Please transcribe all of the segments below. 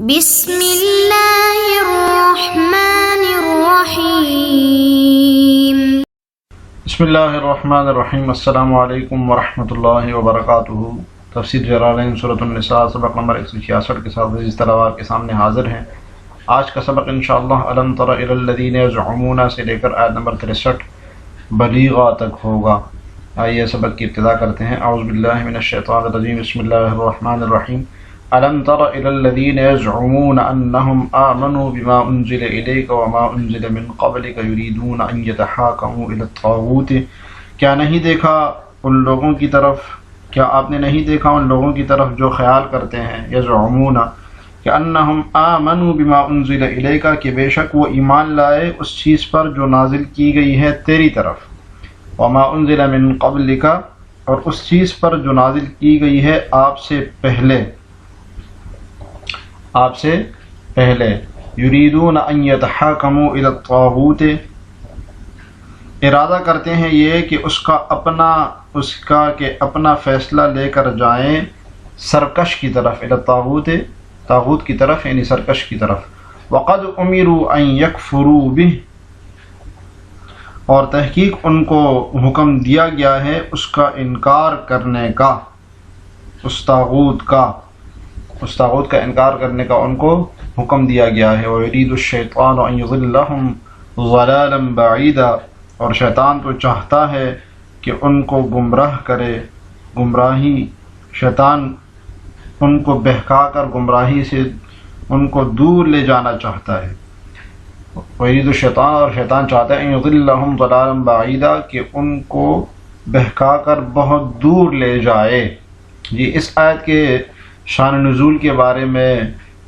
بسم اللہ الرحمن الرحیم۔ بسم اللہ الرحمن الرحیم۔ السلام علیکم ورحمۃ اللہ وبرکاتہ۔ تفسیر جلالین سورۃ النساء سبق نمبر 166 کے ساتھ عزیز طلباء کے سامنے حاضر ہیں۔ آج کا سبق انشاءاللہ الم تر الی الذین یزعمون سے لے کر آیت نمبر 63 بلیغہ تک ہوگا۔ آئیے سبق کی ابتدا کرتے ہیں۔ اعوذ باللہ من الشیطان الرجیم، بسم اللہ الرحمن الرحیم۔ الم تر الی الذین یزعمون انہم آمنوا بما انزل الیک وما انزل من قبلک یریدون ان یتحاکموا الی الطاغوت۔ کیا نہیں دیکھا ان لوگوں کی طرف، کیا آپ نے نہیں دیکھا ان لوگوں کی طرف جو خیال کرتے ہیں، یزعمون کہ انہم آمنوا بما انزل الیک، کہ بے شک وہ ایمان لائے اس چیز پر جو نازل کی گئی ہے تیری طرف، وما انزل من قبلک، اور اس چیز پر جو نازل کی گئی ہے آپ سے پہلے، یریدون ان یتحاکموا الی الطاغوت، ارادہ کرتے ہیں یہ کہ اس کا اپنا فیصلہ لے کر جائیں سرکش کی طرف، الی الطاغوت، طاغوت کی طرف یعنی سرکش کی طرف۔ وقد امروا ان یکفروا بہ، اور تحقیق ان کو حکم دیا گیا ہے اس کا انکار کرنے کا، اس طاغوت کا انکار کرنے کا ان کو حکم دیا گیا ہے۔ وَيُرِيدُ الشَّيْطَانُ أَن يُضِلَّهُمْ ضَلَالًا بَعِيدًا، اور شیطان تو چاہتا ہے کہ ان کو گمراہ کرے، شیطان ان کو بہکا کر گمراہی سے ان کو دور لے جانا چاہتا ہے۔ وَيُرِيدُ الشَّيْطَانُ، اور شیطان چاہتا ہے، أَن يُضِلَّهُمْ ضَلَالًا بَعِيدًا، کہ ان کو بہکا کر بہت دور لے جائے۔ یہ اس آیت کے شان نزول کے بارے میں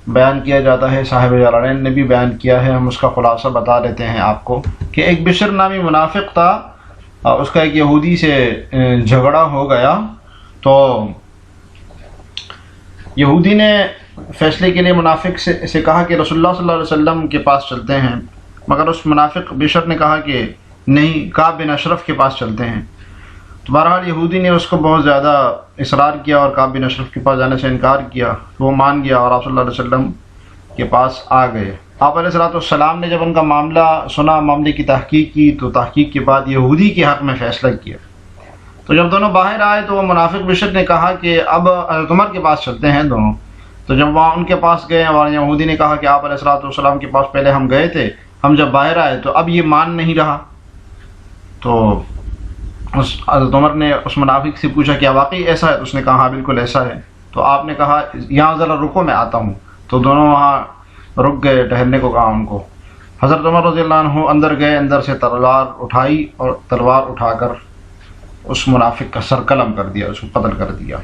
بیان کیا جاتا ہے، صاحب جلالین نے بھی بیان کیا ہے، ہم اس کا خلاصہ بتا دیتے ہیں آپ کو کہ ایک بشر نامی منافق تھا، اس کا ایک یہودی سے جھگڑا ہو گیا، تو یہودی نے فیصلے کے لیے منافق سے کہا کہ رسول اللہ صلی اللہ علیہ وسلم کے پاس چلتے ہیں، مگر اس منافق بشر نے کہا کہ نہیں، کعب بن اشرف کے پاس چلتے ہیں۔ تو بہرحال یہودی نے اس کو بہت زیادہ اصرار کیا اور کعب بن اشرف کے پاس جانے سے انکار کیا، وہ مان گیا اور آپ صلی اللہ علیہ وسلم کے پاس آ گئے۔ آپ علیہ السلام نے جب ان کا معاملہ سنا، معاملے کی تحقیق کی، تو تحقیق کے بعد یہودی کے حق میں فیصلہ کیا۔ تو جب دونوں باہر آئے تو وہ منافق بشر نے کہا کہ اب حضرت عمر کے پاس چلتے ہیں دونوں۔ تو جب وہاں ان کے پاس گئے اور یہودی نے کہا کہ آپ علیہ السلام کے پاس پہلے ہم گئے تھے، ہم جب باہر آئے تو اب یہ مان نہیں رہا۔ تو حضرت عمر نے اس منافق سے پوچھا کیا واقعی ایسا ہے؟ تو اس نے کہا ہاں بالکل ایسا ہے۔ تو آپ نے کہا یہاں ذرا رکو، میں آتا ہوں۔ تو دونوں وہاں رک گئے، ٹہرنے کو کہا ان کو۔ حضرت عمر رضی اللہ عنہ اندر گئے، اندر سے تلوار اٹھائی اور تلوار اٹھا کر اس منافق کا سر قلم کر دیا، اس کو قتل کر دیا۔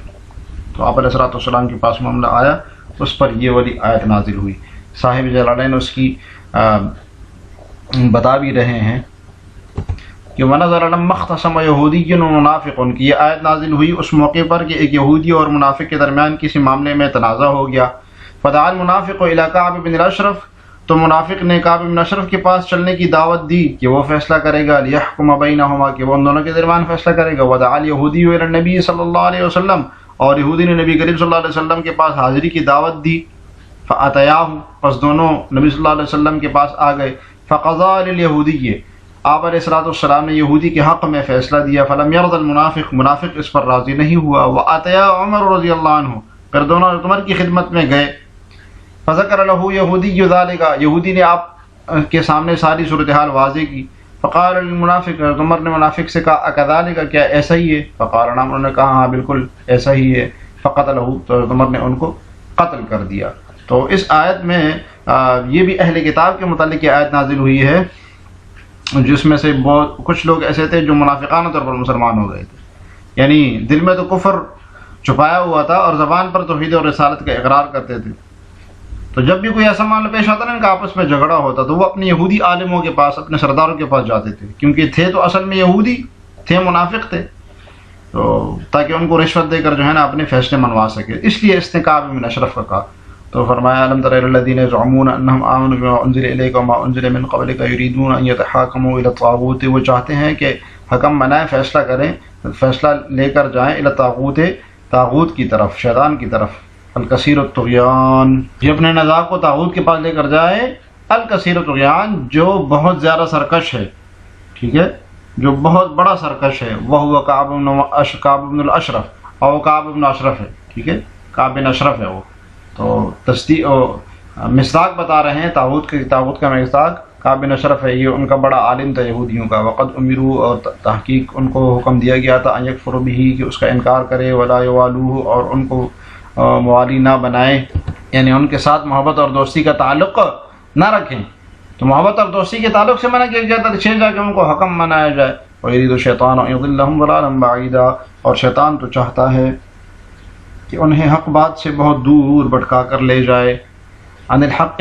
تو آپ علیہ السلام کے پاس معاملہ آیا، اس پر یہ والی آیت نازل ہوئی۔ صاحب جلالین اس کی بتا بھی رہے ہیں کہ وَنَظَرَ لَمَّا اخْتَصَمَ يَهُودِيٌّ وَمُنَافِقٌ، کہ یہ آیت نازل ہوئی اس موقع پر کہ ایک یہودی اور منافق کے درمیان کسی معاملے میں تنازع ہو گیا۔ فَدَعَا الْمُنَافِقُ إِلَىٰ كَعْبِ بن الاشرف، تو منافق نے کعب بن اشرف کے پاس چلنے کی دعوت دی کہ وہ فیصلہ کرے گا، لِيَحْكُمَ بَيْنَهُمَا، کہ وہ ان دونوں کے درمیان فیصلہ کرے گا۔ وَدَعَا الْيَهُودِيُّ إِلَى النَّبِيِّ صلی اللہ علیہ وسلم، اور یہودی نے نبی کریم صلی اللہ علیہ وسلم کے پاس حاضری کی دعوت دی۔ فَأَتَيَاهُ، پس دونوں نبی صلی اللہ علیہ وسلم کے پاس آ گئے۔ فَقَضَىٰ لِلْيَهُودِيِّ، آپ علیہ السلام نے یہودی کے حق میں فیصلہ دیا۔ فلم يرض المنافق، منافق اس پر راضی نہیں ہوا۔ واتیا عمر رضی اللہ عنہ، پھر دونوں عمر کی خدمت میں گئے۔ فذکر له یہودی ذلك، یہودی نے آپ کے سامنے ساری صورتحال واضح کی۔ فقال للمنافق، عمر نے منافق سے کہا اکذالک، کیا ایسا ہی ہے؟ فقال نعم، انہوں نے کہا ہاں بالکل ایسا ہی ہے۔ فقتله، تو عمر نے ان کو قتل کر دیا۔ تو اس آیت میں یہ بھی اہل کتاب کے متعلق یہ آیت نازل ہوئی ہے، جس میں سے کچھ لوگ ایسے تھے جو منافقانہ طور پر مسلمان ہو گئے تھے، یعنی دل میں تو کفر چھپایا ہوا تھا اور زبان پر توحید اور رسالت کا اقرار کرتے تھے۔ تو جب بھی کوئی ایسا معاملہ پیش آتا نا، ان کا آپس میں جھگڑا ہوتا، تو وہ اپنے یہودی عالموں کے پاس، اپنے سرداروں کے پاس جاتے تھے، کیونکہ تھے تو اصل میں یہودی تھے، منافق تھے، تو تاکہ ان کو رشوت دے کر جو ہے نا اپنے فیصلے منوا سکے، اس لیے اس نے کعب بن اشرف کا کہا۔ تو فرمایا الم تر الی الذین یزعمون انہم آمنوا بما انزل الیک وما انزل من قبلک یریدون ان یتحاکموا الی الطاغوت، وہ چاہتے ہیں کہ حکم بنائیں، فیصلہ لے کر جائیں الی الطاغوت، طاغوت کی طرف، شیطان کی طرف۔ الکثیر الطغیان، یہ اپنے نزاع کو طاغوت کے پاس لے کر جائے، الکثیر الطغیان جو بہت زیادہ سرکش ہے، ٹھیک ہے، جو بہت بڑا سرکش ہے، وہ کعب بن الاشرف، اور وہ کعب بن اشرف ہے، ٹھیک ہے، کعب بن اشرف ہے وہ. تو تصدیق مصداق بتا رہے ہیں طاغوت کا مصداق کعب بن اشرف ہے، یہ ان کا بڑا عالم تھا یہودیوں کا. وقد امروا، اور تحقیق ان کو حکم دیا گیا تھا، ان یکفروا بہ، کہ اس کا انکار کرے، ولا یوالوہ، اور ان کو موالی نہ بنائے، یعنی ان کے ساتھ محبت اور دوستی کا تعلق نہ رکھیں. تو محبت اور دوستی کے تعلق سے منع کیا جاتا ہے، چھیڑ جا کے ان کو حکم بنایا جائے. وَيُرِيدُ الشَّيْطَانُ أَن يُضِلَّهُمْ ضَلَالًا بَعِيدًا، اور شیطان تو چاہتا ہے کہ انہیں حق بات سے بہت دور بھٹکا کر لے جائے. عن الحق،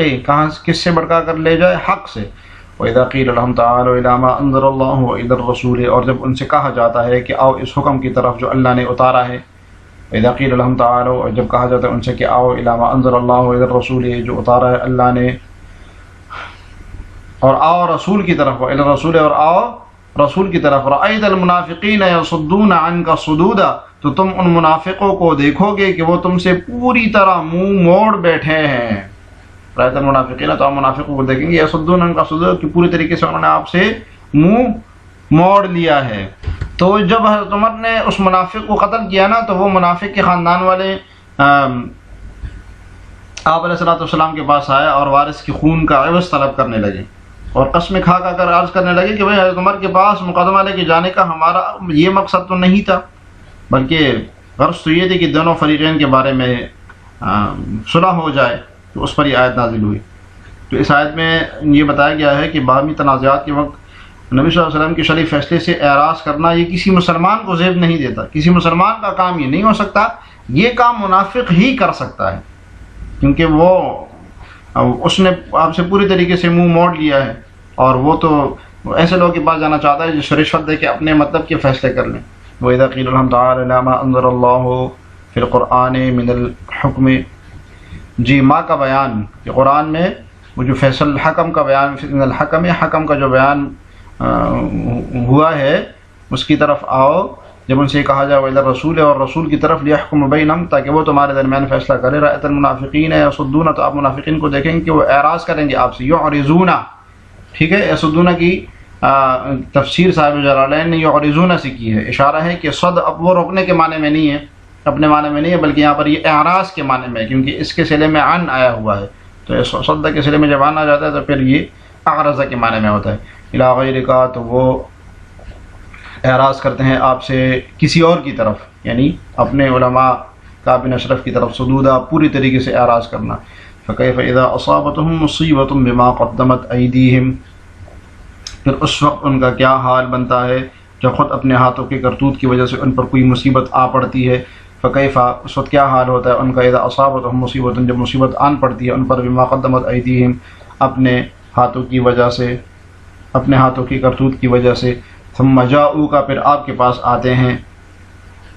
کس سے بھٹکا کر لے جائے؟ حق سے. وَإِذَا قِيلَ لَهُمْ تَعَالَوْا إِلَىٰ مَا أَنزَلَ اللَّهُ وَإِلَى الرَّسُولِ، اور جب ان سے کہا جاتا ہے کہ آؤ اس حکم کی طرف جو اللہ نے اتارا ہے. وَإِذَا قِيلَ لَهُمْ تَعَالَوْا، اور جب کہا جاتا ہے ان سے کہ آؤ إِلَىٰ مَا أَنزَلَ اللَّهُ وَإِلَى الرَّسُولِ، جو اتارا ہے اللہ نے، اور آؤ رسول کی طرف، وإلى الرسول، اور آؤ رسول کی طرف. رأيت المنافقين يصدون عنك صدودا، تو تم ان منافقوں کو دیکھو گے کہ وہ تم سے پوری طرح منہ موڑ بیٹھے ہیں. رأيت المنافقين، تو آپ منافقوں کو دیکھیں گے، يصدون عنك صدودا، کہ پوری طریقے سے انہوں نے آپ سے منہ موڑ لیا ہے. تو جب حضرت عمر نے اس منافق کو قتل کیا نا، تو وہ منافق کے خاندان والے آپ علیہ السلام کے پاس آئے اور وارث کی خون کا عوض طلب کرنے لگے، اور قسم کھا کر عرض کرنے لگے کہ بھئی حضرت عمر کے پاس مقدمہ لے کے جانے کا ہمارا یہ مقصد تو نہیں تھا، بلکہ غرض تو یہ تھی کہ دونوں فریقین کے بارے میں صلح ہو جائے. تو اس پر یہ آیت نازل ہوئی. تو اس آیت میں یہ بتایا گیا ہے کہ باہمی تنازعات کے وقت نبی صلی اللہ علیہ وسلم کے شریف فیصلے سے اعراض کرنا یہ کسی مسلمان کو زیب نہیں دیتا. کسی مسلمان کا کام یہ نہیں ہو سکتا، یہ کام منافق ہی کر سکتا ہے، کیونکہ اس نے آپ سے پوری طریقے سے منہ موڑ لیا ہے، اور وہ تو ایسے لوگوں کے پاس جانا چاہتا ہے جو رشوت دے کے اپنے مطلب کے فیصلے کر لیں. وَإِذَا قِيلَ لَهُمْ تَعَالَوْا إِلَىٰ مَا أَنزَلَ اللَّهُ فِي الْقُرْآنِ مِنَ الْحُكْمِ، جی ماں کا بیان، کہ قرآن میں وہ جو فیصل حکم کا بیان، من الحکم، حکم کا جو بیان ہوا ہے اس کی طرف آؤ. جب ان سے کہا جائے وَإِلَى الرَّسُولِ، اور رسول کی طرف، لِيَحْكُمَ بَيْنَهُمْ، تاکہ وہ تمہارے درمیان فیصلہ کرے. رَأَيْتَ الْمُنَافِقِينَ يَصُدُّونَ، تو آپ منافقین کو دیکھیں کہ وہ اعراض کریں گے آپ سے. يُعْرِضُونَ، ٹھیک ہے، يَصُدُّونَ کی تفسیر صاحب جلالین نے يُعْرِضُونَ سے کی ہے. اشارہ ہے کہ صد اب وہ روکنے کے معنی میں نہیں ہے، اپنے معنی میں نہیں ہے، بلکہ یہاں پر یہ اعراض کے معنی میں ہے، کیونکہ اس کے صلے میں عن آیا ہوا ہے. تو صد کے صلے میں جب عن آ جاتا ہے تو پھر یہ اعرض کے معنی میں ہوتا ہے. الی غیرک، تو وہ اعراض کرتے ہیں آپ سے کسی اور کی طرف، یعنی اپنے علماء کعب بن اشرف کی طرف. صدودا، پوری طریقے سے اعراض کرنا. فکیف اذا اصابتهم مصیبۃ بما قدمت ایدیہم، پھر اس وقت ان کا کیا حال بنتا ہے جب خود اپنے ہاتھوں کے کرتوت کی وجہ سے ان پر کوئی مصیبت آ پڑتی ہے. فکیف، اس وقت کیا حال ہوتا ہے ان کا، اذا اصابتهم مصیبۃ، جب مصیبت آن پڑتی ہے ان پر، بما قدمت ایدیہم، اپنے ہاتھوں کی وجہ سے، اپنے ہاتھوں کی کرتوت کی وجہ سے. ثم جاؤک، پھر آپ کے پاس آتے ہیں،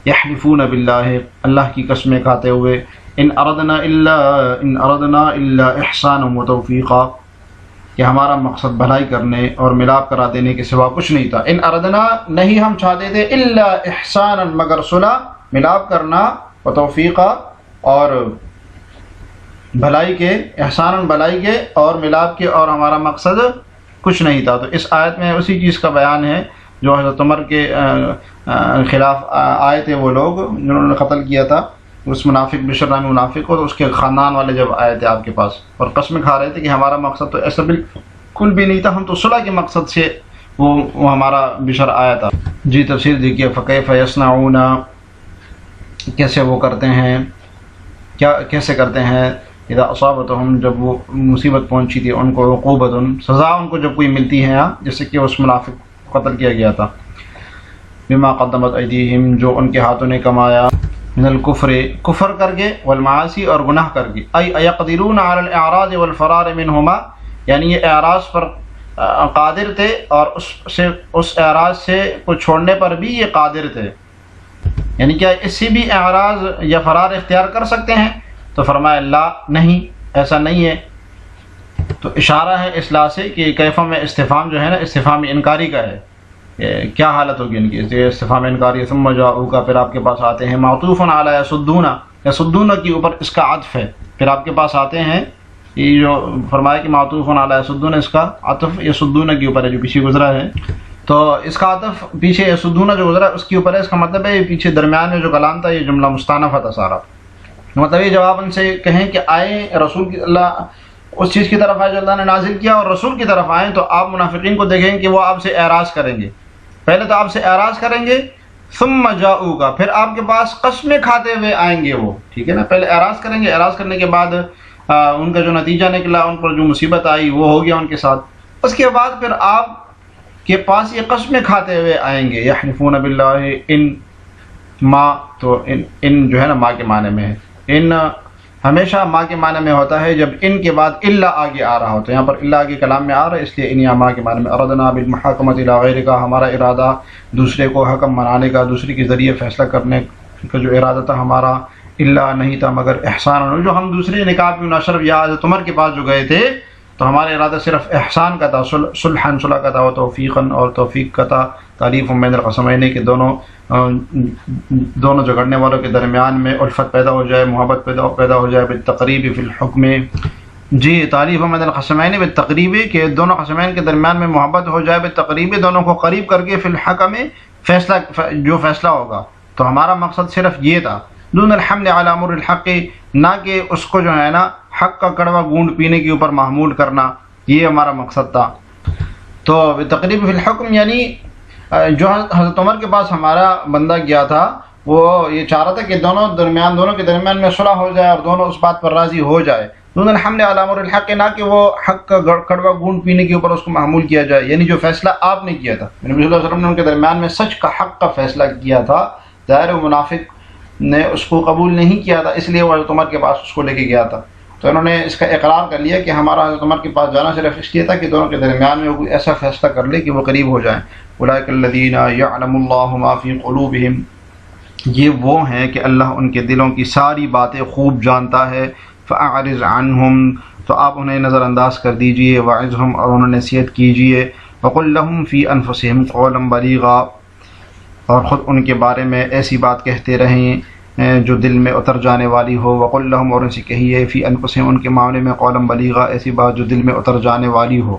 یحلفون باللہ، اللہ کی قسمیں کھاتے ہوئے، ان اردنا الا احسانا وتوفیقا، کہ ہمارا مقصد بھلائی کرنے اور ملاپ کرا دینے کے سوا کچھ نہیں تھا. ان اردنا، نہیں ہم چاہتے تھے، الا احسانا، مگر صلح، ملاپ کرنا، وتوفیقا، اور بھلائی کے، احسانا بھلائی کے اور ملاپ کے، اور ہمارا مقصد کچھ نہیں تھا. تو اس آیت میں اسی چیز کا بیان ہے جو حضرت عمر کے خلاف آئے تھے وہ لوگ جنہوں نے قتل کیا تھا اس منافق بشر نامی منافق کو. تو اس کے خاندان والے جب آئے تھے آپ کے پاس اور قسم کھا رہے تھے کہ ہمارا مقصد تو ایسا بالکل بھی نہیں تھا، ہم تو صلح کے مقصد سے وہ ہمارا بشر آیا تھا. جی تفسیر دیکھیے، فکیف یصنعون، کیسے وہ کرتے ہیں، کیسے کرتے ہیں، اذا اصابتہم، جب وہ مصیبت پہنچی تھی ان کو، عقوبۃ، سزا ان کو جب کوئی ملتی ہے، جیسے کہ اس منافق کو قتل کیا گیا تھا. بما قدمت ایدیہم، جو ان کے ہاتھوں نے کمایا، من الکفر، کفر کر کے، والمعاصی، اور گناہ کر کے. ایقدرون علی الاعراض والفرار منہما، یعنی یہ اعراض پر قادر تھے اور اس اعراض سے کو چھوڑنے پر بھی یہ قادر تھے. یعنی کیا اس سے بھی اعراض یا فرار اختیار کر سکتے ہیں؟ تو فرمایا لا، نہیں، ایسا نہیں ہے. تو اشارہ ہے اصلاح سے کہ کیفہ میں استفہام جو ہے نا، استفہام انکاری کا ہے. کیا حالت ہوگی ان کی؟ استفہام انکاری ثم جاؤک، پھر آپ کے پاس آتے ہیں. معطوف علی یصدون، یصدون کے اوپر اس کا عطف ہے، پھر آپ کے پاس آتے ہیں. یہ جو فرمایا کہ معطوف علی یصدون، اس کا عطف یصدون کے اوپر ہے جو پیچھے گزرا ہے. تو اس کا عطف پیچھے یصدون جو گزرا ہے اس کے اوپر ہے. اس کا مطلب ہے یہ پیچھے درمیان میں جو کلام تھا یہ جملہ مستانف تھا سارا. مطلب یہ جب آپ ان سے کہیں کہ آئیں رسول کی، اللہ اس چیز کی طرف آئے جو اللہ نے نازل کیا اور رسول کی طرف آئیں، تو آپ منافقین کو دیکھیں کہ وہ آپ سے اعراض کریں گے. پہلے تو آپ سے اعراض کریں گے، ثم جاؤک، پھر آپ کے پاس قسمیں کھاتے ہوئے آئیں گے وہ. ٹھیک ہے نا، پہلے اعراض کریں گے، اعراض کرنے کے بعد ان کا جو نتیجہ نکلا، ان پر جو مصیبت آئی وہ ہو گیا ان کے ساتھ. اس کے بعد پھر آپ کے پاس یہ قسمیں کھاتے ہوئے آئیں گے. یحلفون باللہ ان ما، تو ان جو ہے نا ماں کے معنی میں ہے. ان ہمیشہ ماں کے معنی میں ہوتا ہے جب ان کے بعد اللہ آگے آ رہا ہوتا ہے. یہاں پر اللہ آگے کلام میں آ رہا ہے اس لیے ان یا ماں کے معنی میں. اردنا بالمحاکمۃ الی غیر کا، ہمارا ارادہ دوسرے کو حکم بنانے کا، دوسرے کے ذریعے فیصلہ کرنے کا جو ارادہ تھا ہمارا، اللہ نہیں تھا مگر احسان. جو ہم دوسرے نکاح بن اشرف یا حضرت عمر کے پاس جو گئے تھے تو ہمارا ارادہ صرف احسان کا تھا، صلحاً صلح کا تھا، و توفیقاً اور توفیق کا تھا. تعریف بین القسمین کے دونوں جھگڑنے والوں کے درمیان میں الفت پیدا ہو جائے، محبت پیدا ہو جائے. بالتقریب فی الحکم، جی تعریف بین القسمین بالتقریب، کہ دونوں قسمین کے درمیان میں محبت ہو جائے، بالتقریب دونوں کو قریب کر کے، فی الحکم فیصلہ جو فیصلہ ہوگا. تو ہمارا مقصد صرف یہ تھا، دون الحمل علی امر الحق، نہ کہ اس کو جو ہے نا حق کا کڑوا گونڈ پینے کے اوپر محمول کرنا، یہ ہمارا مقصد تھا. تو تقریب فی الحکم یعنی جو حضرت عمر کے پاس ہمارا بندہ گیا تھا وہ یہ چاہ رہا تھا کہ دونوں کے درمیان میں صلح ہو جائے اور دونوں اس بات پر راضی ہو جائے. دون الحمل علی امر الحق، نہ کہ وہ حق کا کڑوا گونڈ پینے کے اوپر اس کو محمول کیا جائے. یعنی جو فیصلہ آپ نے کیا تھا، نبی صلی اللہ علیہ وسلم نے ان کے درمیان میں سچ کا حق کا فیصلہ کیا تھا، ظاہر منافق نے اس کو قبول نہیں کیا تھا، اس لیے وہ حضرت عمر کے پاس اس کو لے کے گیا تھا. تو انہوں نے اس کا اقرار کر لیا کہ ہمارا حضرت عمر کے پاس جانا صرف اس لیے تھا کہ دونوں کے درمیان میں کوئی ایسا فیصلہ کر لے کہ وہ قریب ہو جائیں. اولئک الذین یعلم اللہ ما فی قلوبہم، یہ وہ ہیں کہ اللہ ان کے دلوں کی ساری باتیں خوب جانتا ہے. فاعرض عنہم، تو آپ انہیں نظر انداز کر دیجئے. وعظہم، اور انہیں نصیحت کیجئے. وقل لہم فی انفسہم قولا بلیغا، اور خود ان کے بارے میں ایسی بات کہتے رہیں جو دل میں اتر جانے والی ہو. وقل لہم، اور ان سے کہیے، فی انفسہم ان کے معاملے میں، قولا بلیغا، ایسی بات جو دل میں اتر جانے والی ہو.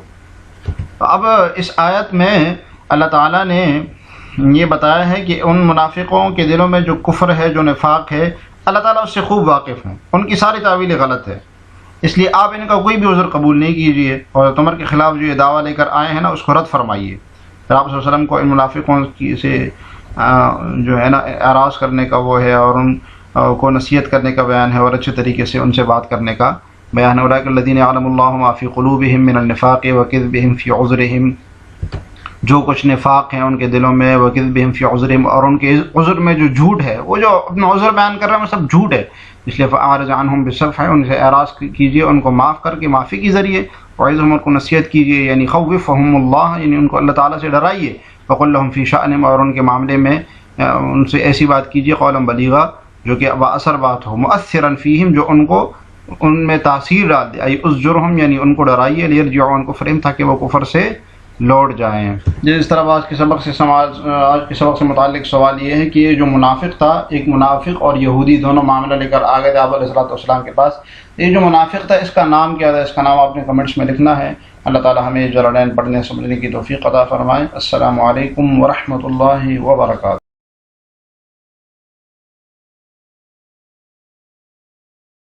اب اس آیت میں اللہ تعالیٰ نے یہ بتایا ہے کہ ان منافقوں کے دلوں میں جو کفر ہے، جو نفاق ہے، اللہ تعالیٰ اس سے خوب واقف ہیں. ان کی ساری تعویلیں غلط ہے، اس لیے آپ ان کا کوئی بھی عذر قبول نہیں کیجیے. اور عمر کے خلاف جو یہ دعویٰ لے کر آئے ہیں نا اس کو رد فرمائیے. پھر آپ صلی اللہ علیہ وسلم کو ان منافقوں سے جو ہے نا اعراض کرنے کا وہ ہے، اور ان کو نصیحت کرنے کا بیان ہے، اور اچھے طریقے سے ان سے بات کرنے کا بیان ہے. اولئک الذین یعلم اللہ ما فی قلوبہم من النفاق وکذبہم فی عذرہم، جو کچھ نفاق ہیں ان کے دلوں میں، وکذبہم فی عذرہم، اور ان کے عذر میں جو جھوٹ ہے، وہ جو اپنا عذر بیان کر رہے ہیں وہ سب جھوٹ ہے. اس لیے فاعرض عنہم بالصفح، ان سے اعراض کیجیے، ان کو معاف کر کے معافی کے ذریعے. وعظہم، ان کو نصیحت کیجیے، یعنی خوفہم اللہ، یعنی ان کو اللہ تعالیٰ سے ڈرائیے. وقل لہم فی شأنہم، اور ان کے معاملے میں ان سے ایسی بات کیجیے، قولا بلیغا، جو کہ باثر بات ہو، مؤثرا فیہم، جو ان کو ان میں تاثیر ڈال دے. ای ازجرہم، یعنی ان کو ڈرائیے، لیرجعوا عن کفرہم، تاکہ وہ کفر سے لوٹ جائیں. جس طرح آج کے سبق سے متعلق سوال یہ ہے کہ یہ جو منافق تھا، ایک منافق اور یہودی دونوں معاملہ لے کر آ گئے تھے آپ علیہ السلام کے پاس. یہ جو منافق تھا اس کا نام کیا تھا؟ اس کا نام آپ نے کمنٹس میں لکھنا ہے. اللہ تعالی ہمیں جلالین پڑھنے سمجھنے کی توفیق عطا فرمائے. السلام علیکم ورحمۃ اللہ وبرکاتہ.